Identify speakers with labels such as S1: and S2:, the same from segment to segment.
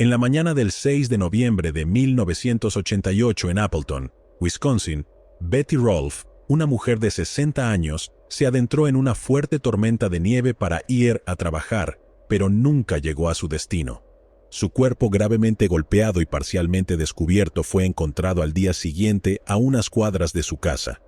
S1: En la mañana del 6 de noviembre de 1988 en Appleton, Wisconsin, Betty Rolfe, una mujer de 60 años, se adentró en una fuerte tormenta de nieve para ir a trabajar, pero nunca llegó a su destino. Su cuerpo gravemente golpeado y parcialmente descubierto fue encontrado al día siguiente a unas cuadras de su casa.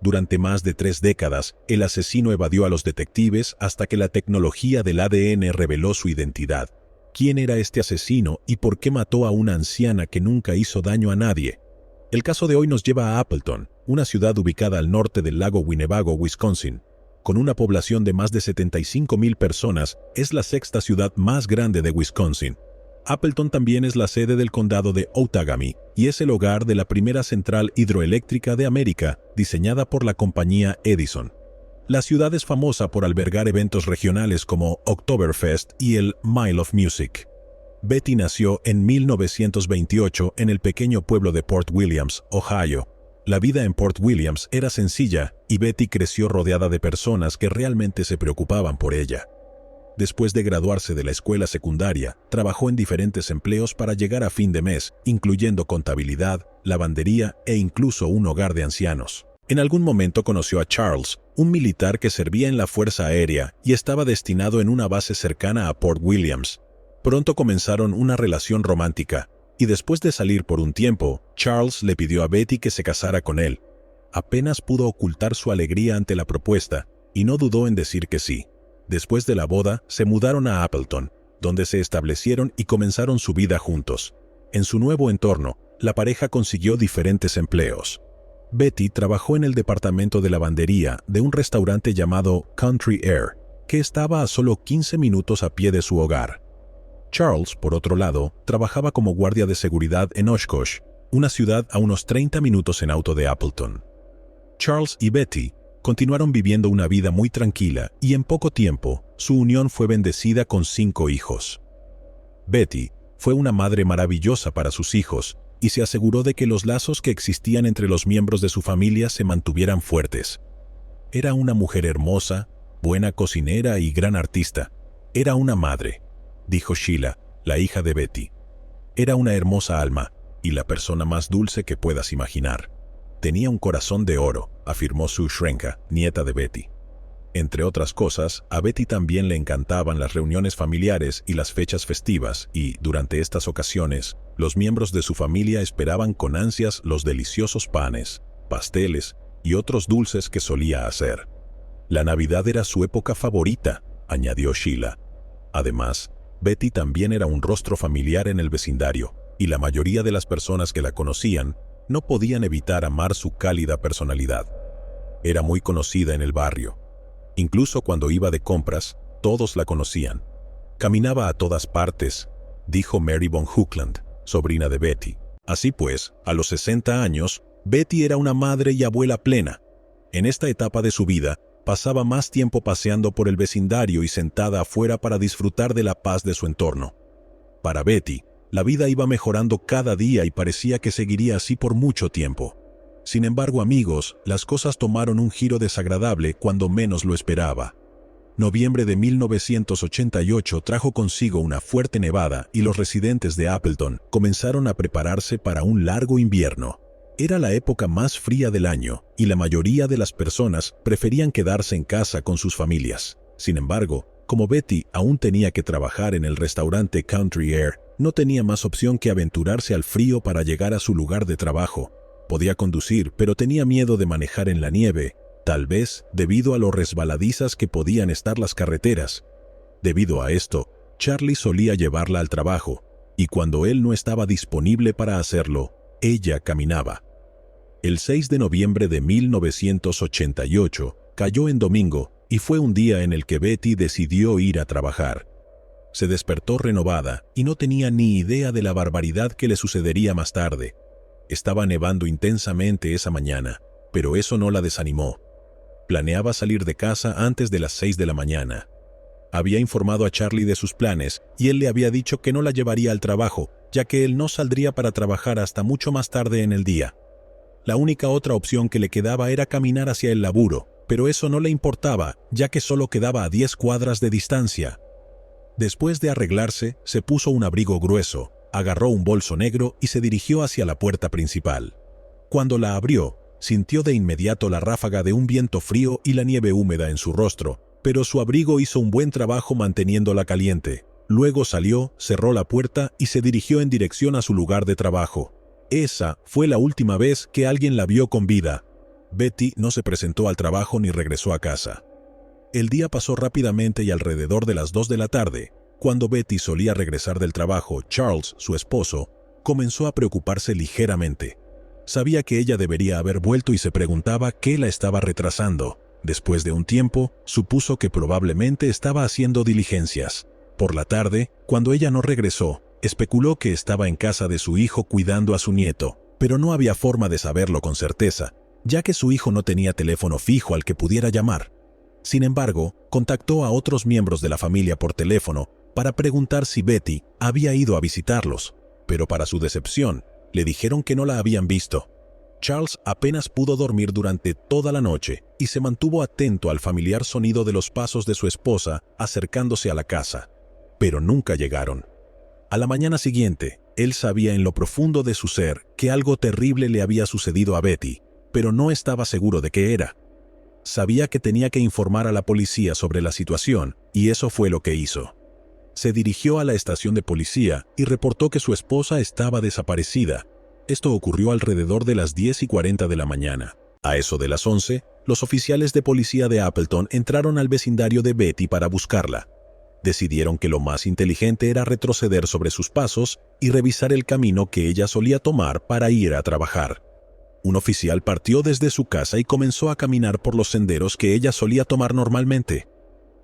S1: Durante más de 3 décadas, el asesino evadió a los detectives hasta que la tecnología del ADN reveló su identidad. ¿Quién era este asesino y por qué mató a una anciana que nunca hizo daño a nadie? El caso de hoy nos lleva a Appleton, una ciudad ubicada al norte del lago Winnebago, Wisconsin. Con una población de más de 75,000 personas, es la sexta ciudad más grande de Wisconsin. Appleton también es la sede del condado de Outagamie y es el hogar de la primera central hidroeléctrica de América, diseñada por la compañía Edison. La ciudad es famosa por albergar eventos regionales como Oktoberfest y el Mile of Music. Betty nació en 1928 en el pequeño pueblo de Port Williams, Ohio. La vida en Port Williams era sencilla y Betty creció rodeada de personas que realmente se preocupaban por ella. Después de graduarse de la escuela secundaria, trabajó en diferentes empleos para llegar a fin de mes, incluyendo contabilidad, lavandería e incluso un hogar de ancianos. En algún momento conoció a Charles, un militar que servía en la Fuerza Aérea y estaba destinado en una base cercana a Port Williams. Pronto comenzaron una relación romántica, y después de salir por un tiempo, Charles le pidió a Betty que se casara con él. Apenas pudo ocultar su alegría ante la propuesta, y no dudó en decir que sí. Después de la boda, se mudaron a Appleton, donde se establecieron y comenzaron su vida juntos. En su nuevo entorno, la pareja consiguió diferentes empleos. Betty trabajó en el departamento de lavandería de un restaurante llamado Country Air, que estaba a solo 15 minutos a pie de su hogar. Charles, por otro lado, trabajaba como guardia de seguridad en Oshkosh, una ciudad a unos 30 minutos en auto de Appleton. Charles y Betty continuaron viviendo una vida muy tranquila y en poco tiempo su unión fue bendecida con 5 hijos. Betty fue una madre maravillosa para sus hijos y se aseguró de que los lazos que existían entre los miembros de su familia se mantuvieran fuertes. Era una mujer hermosa, buena cocinera y gran artista. Era una madre, dijo Sheila, la hija de Betty. Era una hermosa alma y la persona más dulce que puedas imaginar. Tenía un corazón de oro, afirmó Sue Shrenka, nieta de Betty. Entre otras cosas, a Betty también le encantaban las reuniones familiares y las fechas festivas y, durante estas ocasiones, los miembros de su familia esperaban con ansias los deliciosos panes, pasteles y otros dulces que solía hacer. La Navidad era su época favorita, añadió Sheila. Además, Betty también era un rostro familiar en el vecindario, y la mayoría de las personas que la conocían no podían evitar amar su cálida personalidad. Era muy conocida en el barrio. Incluso cuando iba de compras, todos la conocían. Caminaba a todas partes, dijo Mary Von Hookland, sobrina de Betty. Así pues, a los 60 años, Betty era una madre y abuela plena. En esta etapa de su vida, pasaba más tiempo paseando por el vecindario y sentada afuera para disfrutar de la paz de su entorno. Para Betty, la vida iba mejorando cada día y parecía que seguiría así por mucho tiempo. Sin embargo, amigos, las cosas tomaron un giro desagradable cuando menos lo esperaba. Noviembre de 1988 trajo consigo una fuerte nevada y los residentes de Appleton comenzaron a prepararse para un largo invierno. Era la época más fría del año y la mayoría de las personas preferían quedarse en casa con sus familias. Sin embargo, como Betty aún tenía que trabajar en el restaurante Country Air, no tenía más opción que aventurarse al frío para llegar a su lugar de trabajo. Podía conducir, pero tenía miedo de manejar en la nieve, tal vez debido a lo resbaladizas que podían estar las carreteras. Debido a esto, Charlie solía llevarla al trabajo, y cuando él no estaba disponible para hacerlo, ella caminaba. El 6 de noviembre de 1988 cayó en domingo y fue un día en el que Betty decidió ir a trabajar. Se despertó renovada y no tenía ni idea de la barbaridad que le sucedería más tarde. Estaba nevando intensamente esa mañana, pero eso no la desanimó. Planeaba salir de casa antes de las 6 de la mañana. Había informado a Charlie de sus planes y él le había dicho que no la llevaría al trabajo, ya que él no saldría para trabajar hasta mucho más tarde en el día. La única otra opción que le quedaba era caminar hacia el laburo, pero eso no le importaba, ya que solo quedaba a 10 cuadras de distancia. Después de arreglarse, se puso un abrigo grueso, Agarró un bolso negro y se dirigió hacia la puerta principal. Cuando la abrió, sintió de inmediato la ráfaga de un viento frío y la nieve húmeda en su rostro, pero su abrigo hizo un buen trabajo manteniéndola caliente. Luego salió, cerró la puerta y se dirigió en dirección a su lugar de trabajo. Esa fue la última vez que alguien la vio con vida. Betty no se presentó al trabajo ni regresó a casa. El día pasó rápidamente y alrededor de las 2 de la tarde, cuando Betty solía regresar del trabajo, Charles, su esposo, comenzó a preocuparse ligeramente. Sabía que ella debería haber vuelto y se preguntaba qué la estaba retrasando. Después de un tiempo, supuso que probablemente estaba haciendo diligencias. Por la tarde, cuando ella no regresó, especuló que estaba en casa de su hijo cuidando a su nieto, pero no había forma de saberlo con certeza, ya que su hijo no tenía teléfono fijo al que pudiera llamar. Sin embargo, contactó a otros miembros de la familia por teléfono para preguntar si Betty había ido a visitarlos, pero para su decepción, le dijeron que no la habían visto. Charles apenas pudo dormir durante toda la noche y se mantuvo atento al familiar sonido de los pasos de su esposa acercándose a la casa, pero nunca llegaron. A la mañana siguiente, él sabía en lo profundo de su ser que algo terrible le había sucedido a Betty, pero no estaba seguro de qué era. Sabía que tenía que informar a la policía sobre la situación, y eso fue lo que hizo. Se dirigió a la estación de policía y reportó que su esposa estaba desaparecida. Esto ocurrió alrededor de las 10:40 de la mañana. A eso de las 11, los oficiales de policía de Appleton entraron al vecindario de Betty para buscarla. Decidieron que lo más inteligente era retroceder sobre sus pasos y revisar el camino que ella solía tomar para ir a trabajar. Un oficial partió desde su casa y comenzó a caminar por los senderos que ella solía tomar normalmente.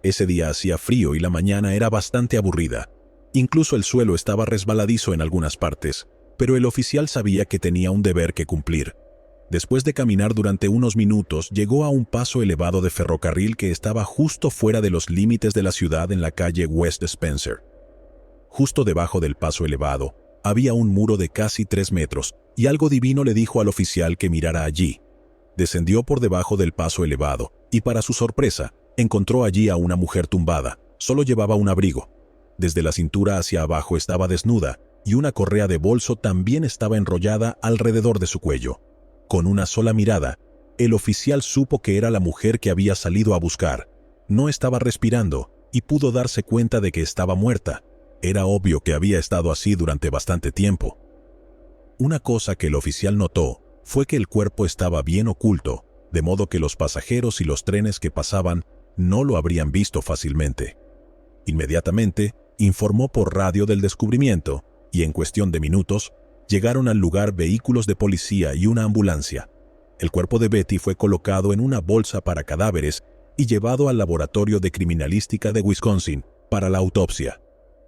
S1: Ese día hacía frío y la mañana era bastante aburrida. Incluso el suelo estaba resbaladizo en algunas partes, pero el oficial sabía que tenía un deber que cumplir. Después de caminar durante unos minutos, llegó a un paso elevado de ferrocarril que estaba justo fuera de los límites de la ciudad en la calle West Spencer. Justo debajo del paso elevado, había un muro de casi 3 metros, y algo divino le dijo al oficial que mirara allí. Descendió por debajo del paso elevado, y para su sorpresa, encontró allí a una mujer tumbada. Solo llevaba un abrigo. Desde la cintura hacia abajo estaba desnuda, y una correa de bolso también estaba enrollada alrededor de su cuello. Con una sola mirada, el oficial supo que era la mujer que había salido a buscar. No estaba respirando, y pudo darse cuenta de que estaba muerta. Era obvio que había estado así durante bastante tiempo. Una cosa que el oficial notó fue que el cuerpo estaba bien oculto, de modo que los pasajeros y los trenes que pasaban no lo habrían visto fácilmente. Inmediatamente, informó por radio del descubrimiento, y en cuestión de minutos, llegaron al lugar vehículos de policía y una ambulancia. El cuerpo de Betty fue colocado en una bolsa para cadáveres y llevado al laboratorio de criminalística de Wisconsin para la autopsia.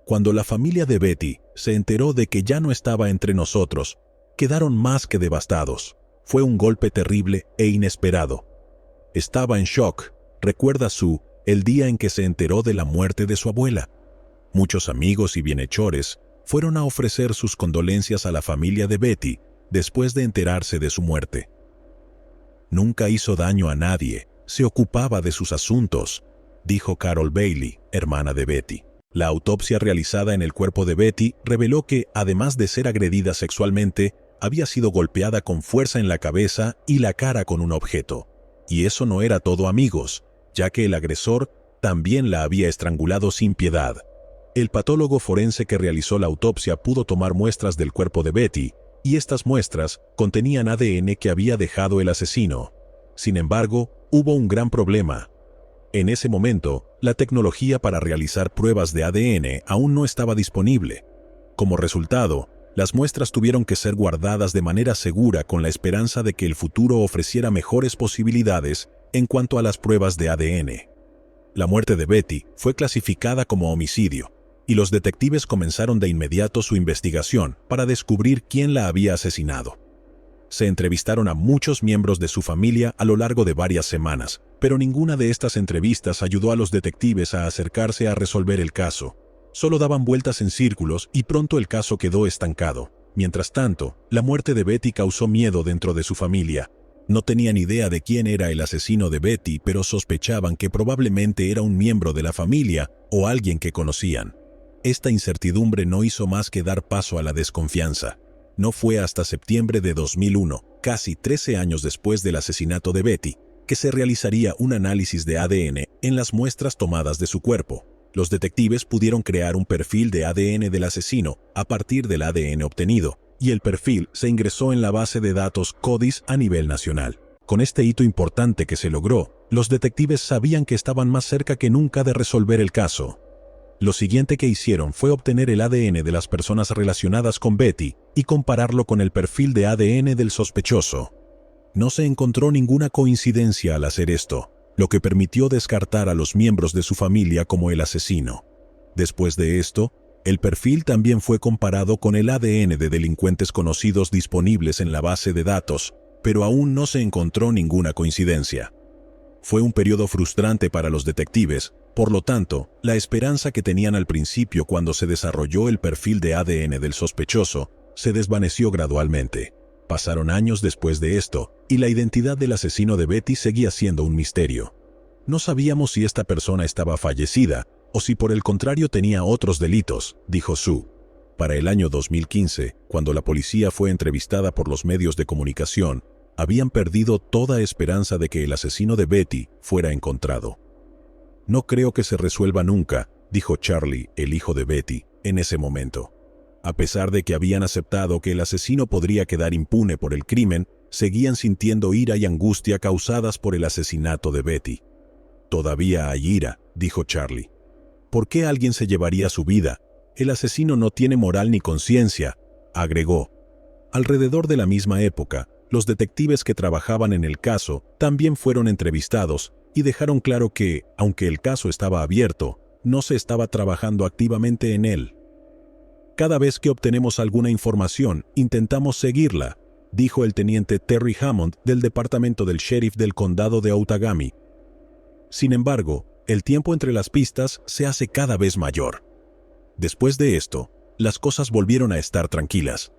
S1: Cuando la familia de Betty se enteró de que ya no estaba entre nosotros, quedaron más que devastados. Fue un golpe terrible e inesperado. Estaba en shock, recuerda Sue, el día en que se enteró de la muerte de su abuela. Muchos amigos y bienhechores fueron a ofrecer sus condolencias a la familia de Betty después de enterarse de su muerte. Nunca hizo daño a nadie, se ocupaba de sus asuntos, dijo Carol Bailey, hermana de Betty. La autopsia realizada en el cuerpo de Betty reveló que, además de ser agredida sexualmente, había sido golpeada con fuerza en la cabeza y la cara con un objeto. Y eso no era todo, amigos, ya que el agresor también la había estrangulado sin piedad. El patólogo forense que realizó la autopsia pudo tomar muestras del cuerpo de Betty, y estas muestras contenían ADN que había dejado el asesino. Sin embargo, hubo un gran problema. En ese momento, la tecnología para realizar pruebas de ADN aún no estaba disponible. Como resultado, las muestras tuvieron que ser guardadas de manera segura con la esperanza de que el futuro ofreciera mejores posibilidades en cuanto a las pruebas de ADN. La muerte de Betty fue clasificada como homicidio, y los detectives comenzaron de inmediato su investigación para descubrir quién la había asesinado. Se entrevistaron a muchos miembros de su familia a lo largo de varias semanas, pero ninguna de estas entrevistas ayudó a los detectives a acercarse a resolver el caso. Solo daban vueltas en círculos y pronto el caso quedó estancado. Mientras tanto, la muerte de Betty causó miedo dentro de su familia. No tenían idea de quién era el asesino de Betty, pero sospechaban que probablemente era un miembro de la familia o alguien que conocían. Esta incertidumbre no hizo más que dar paso a la desconfianza. No fue hasta septiembre de 2001, casi 13 años después del asesinato de Betty, que se realizaría un análisis de ADN en las muestras tomadas de su cuerpo. Los detectives pudieron crear un perfil de ADN del asesino a partir del ADN obtenido, y el perfil se ingresó en la base de datos CODIS a nivel nacional. Con este hito importante que se logró, los detectives sabían que estaban más cerca que nunca de resolver el caso. Lo siguiente que hicieron fue obtener el ADN de las personas relacionadas con Betty y compararlo con el perfil de ADN del sospechoso. No se encontró ninguna coincidencia al hacer esto, lo que permitió descartar a los miembros de su familia como el asesino. Después de esto, el perfil también fue comparado con el ADN de delincuentes conocidos disponibles en la base de datos, pero aún no se encontró ninguna coincidencia. Fue un periodo frustrante para los detectives, por lo tanto, la esperanza que tenían al principio cuando se desarrolló el perfil de ADN del sospechoso se desvaneció gradualmente. Pasaron años después de esto, y la identidad del asesino de Betty seguía siendo un misterio. No sabíamos si esta persona estaba fallecida, o si por el contrario tenía otros delitos, dijo Sue. Para el año 2015, cuando la policía fue entrevistada por los medios de comunicación, habían perdido toda esperanza de que el asesino de Betty fuera encontrado. No creo que se resuelva nunca, dijo Charlie, el hijo de Betty, en ese momento. A pesar de que habían aceptado que el asesino podría quedar impune por el crimen, seguían sintiendo ira y angustia causadas por el asesinato de Betty. Todavía hay ira, dijo Charlie. ¿Por qué alguien se llevaría su vida? El asesino no tiene moral ni conciencia, agregó. Alrededor de la misma época, los detectives que trabajaban en el caso también fueron entrevistados y dejaron claro que, aunque el caso estaba abierto, no se estaba trabajando activamente en él. Cada vez que obtenemos alguna información, intentamos seguirla, dijo el teniente Terry Hammond del departamento del sheriff del condado de Outagamie. Sin embargo, el tiempo entre las pistas se hace cada vez mayor. Después de esto, las cosas volvieron a estar tranquilas.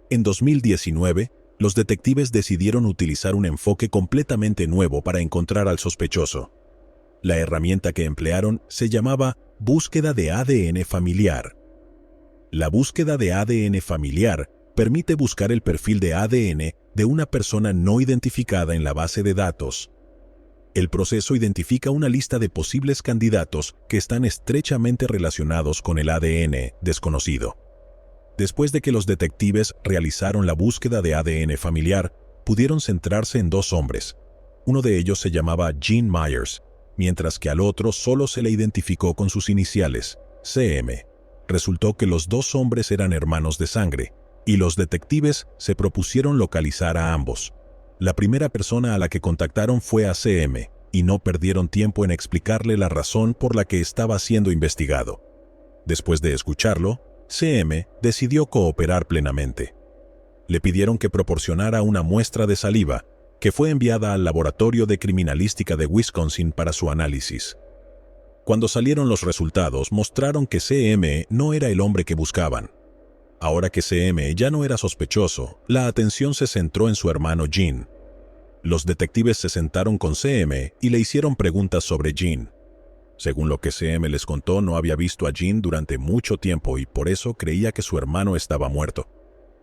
S1: En 2019, los detectives decidieron utilizar un enfoque completamente nuevo para encontrar al sospechoso. La herramienta que emplearon se llamaba búsqueda de ADN familiar. La búsqueda de ADN familiar permite buscar el perfil de ADN de una persona no identificada en la base de datos. El proceso identifica una lista de posibles candidatos que están estrechamente relacionados con el ADN desconocido. Después de que los detectives realizaron la búsqueda de ADN familiar, pudieron centrarse en dos hombres. Uno de ellos se llamaba Gene Myers, mientras que al otro solo se le identificó con sus iniciales, CM. Resultó que los dos hombres eran hermanos de sangre, y los detectives se propusieron localizar a ambos. La primera persona a la que contactaron fue a CM, y no perdieron tiempo en explicarle la razón por la que estaba siendo investigado. Después de escucharlo, CM decidió cooperar plenamente. Le pidieron que proporcionara una muestra de saliva, que fue enviada al Laboratorio de Criminalística de Wisconsin para su análisis. Cuando salieron los resultados, mostraron que CM no era el hombre que buscaban. Ahora que CM ya no era sospechoso, la atención se centró en su hermano Gene. Los detectives se sentaron con CM y le hicieron preguntas sobre Gene. Según lo que CM les contó, no había visto a Gene durante mucho tiempo y por eso creía que su hermano estaba muerto.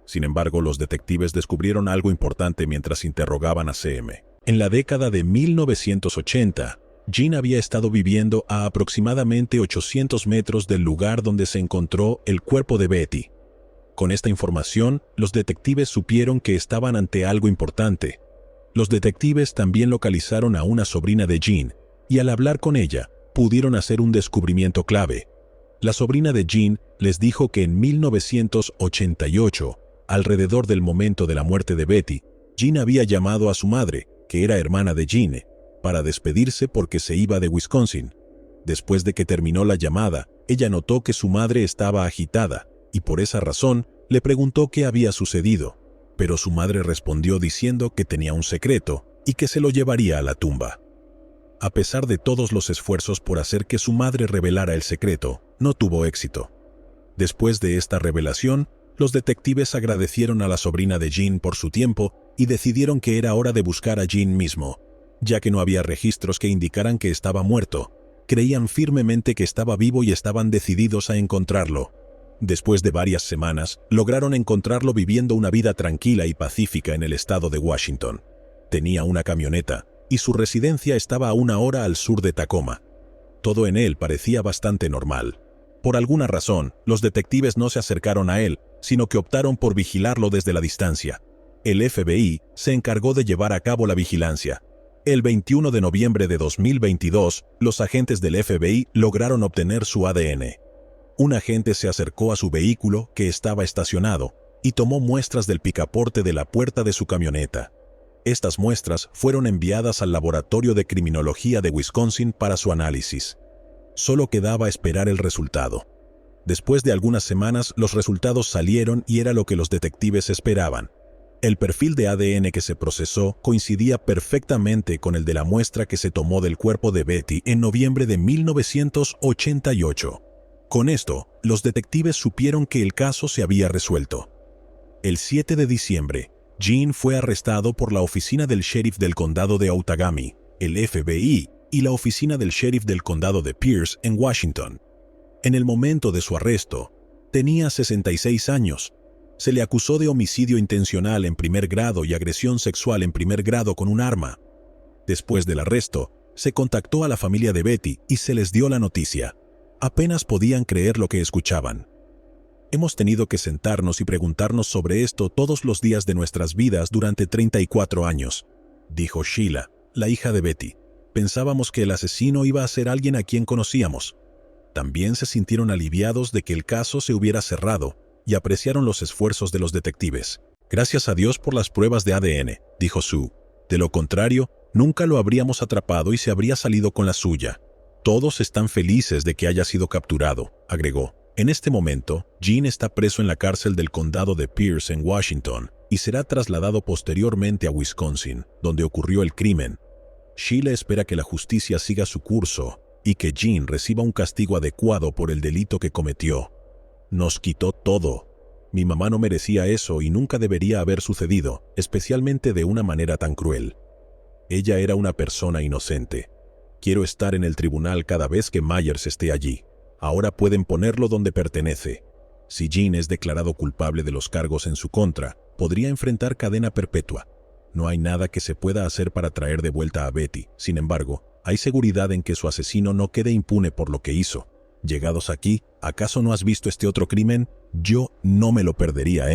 S1: Sin embargo, los detectives descubrieron algo importante mientras interrogaban a CM. En la década de 1980, Gene había estado viviendo a aproximadamente 800 metros del lugar donde se encontró el cuerpo de Betty. Con esta información, los detectives supieron que estaban ante algo importante. Los detectives también localizaron a una sobrina de Gene, y al hablar con ella, pudieron hacer un descubrimiento clave. La sobrina de Gene les dijo que en 1988, alrededor del momento de la muerte de Betty, Gene había llamado a su madre, que era hermana de Gene, para despedirse porque se iba de Wisconsin. Después de que terminó la llamada, ella notó que su madre estaba agitada, y por esa razón le preguntó qué había sucedido, pero su madre respondió diciendo que tenía un secreto y que se lo llevaría a la tumba. A pesar de todos los esfuerzos por hacer que su madre revelara el secreto, no tuvo éxito. Después de esta revelación, los detectives agradecieron a la sobrina de Gene por su tiempo y decidieron que era hora de buscar a Gene mismo, ya que no había registros que indicaran que estaba muerto, Creían firmemente que estaba vivo y estaban decididos a encontrarlo. Después de varias semanas, lograron encontrarlo viviendo una vida tranquila y pacífica en el estado de Washington. Tenía una camioneta, y su residencia estaba a 1 hora al sur de Tacoma. Todo en él parecía bastante normal. Por alguna razón, los detectives no se acercaron a él, sino que optaron por vigilarlo desde la distancia. El FBI se encargó de llevar a cabo la vigilancia. El 21 de noviembre de 2022, los agentes del FBI lograron obtener su ADN. Un agente se acercó a su vehículo, que estaba estacionado, y tomó muestras del picaporte de la puerta de su camioneta. Estas muestras fueron enviadas al Laboratorio de Criminología de Wisconsin para su análisis. Solo quedaba esperar el resultado. Después de algunas semanas, los resultados salieron y era lo que los detectives esperaban. El perfil de ADN que se procesó coincidía perfectamente con el de la muestra que se tomó del cuerpo de Betty en noviembre de 1988. Con esto, los detectives supieron que el caso se había resuelto. El 7 de diciembre, Jean fue arrestado por la oficina del sheriff del condado de Outagamie, el FBI, y la oficina del sheriff del condado de Pierce en Washington. En el momento de su arresto, tenía 66 años. Se le acusó de homicidio intencional en primer grado y agresión sexual en primer grado con un arma. Después del arresto, se contactó a la familia de Betty y se les dio la noticia. Apenas podían creer lo que escuchaban. Hemos tenido que sentarnos y preguntarnos sobre esto todos los días de nuestras vidas durante 34 años, dijo Sheila, la hija de Betty. Pensábamos que el asesino iba a ser alguien a quien conocíamos. También se sintieron aliviados de que el caso se hubiera cerrado y apreciaron los esfuerzos de los detectives. Gracias a Dios por las pruebas de ADN, dijo Sue. De lo contrario, nunca lo habríamos atrapado y se habría salido con la suya. Todos están felices de que haya sido capturado, agregó. En este momento, Jean está preso en la cárcel del condado de Pierce en Washington y será trasladado posteriormente a Wisconsin, donde ocurrió el crimen. Sheila espera que la justicia siga su curso y que Jean reciba un castigo adecuado por el delito que cometió. Nos quitó todo. Mi mamá no merecía eso y nunca debería haber sucedido, especialmente de una manera tan cruel. Ella era una persona inocente. Quiero estar en el tribunal cada vez que Myers esté allí. Ahora pueden ponerlo donde pertenece. Si Jean es declarado culpable de los cargos en su contra, podría enfrentar cadena perpetua. No hay nada que se pueda hacer para traer de vuelta a Betty. Sin embargo, hay seguridad en que su asesino no quede impune por lo que hizo. Llegados aquí, ¿acaso no has visto este otro crimen? Yo no me lo perdería,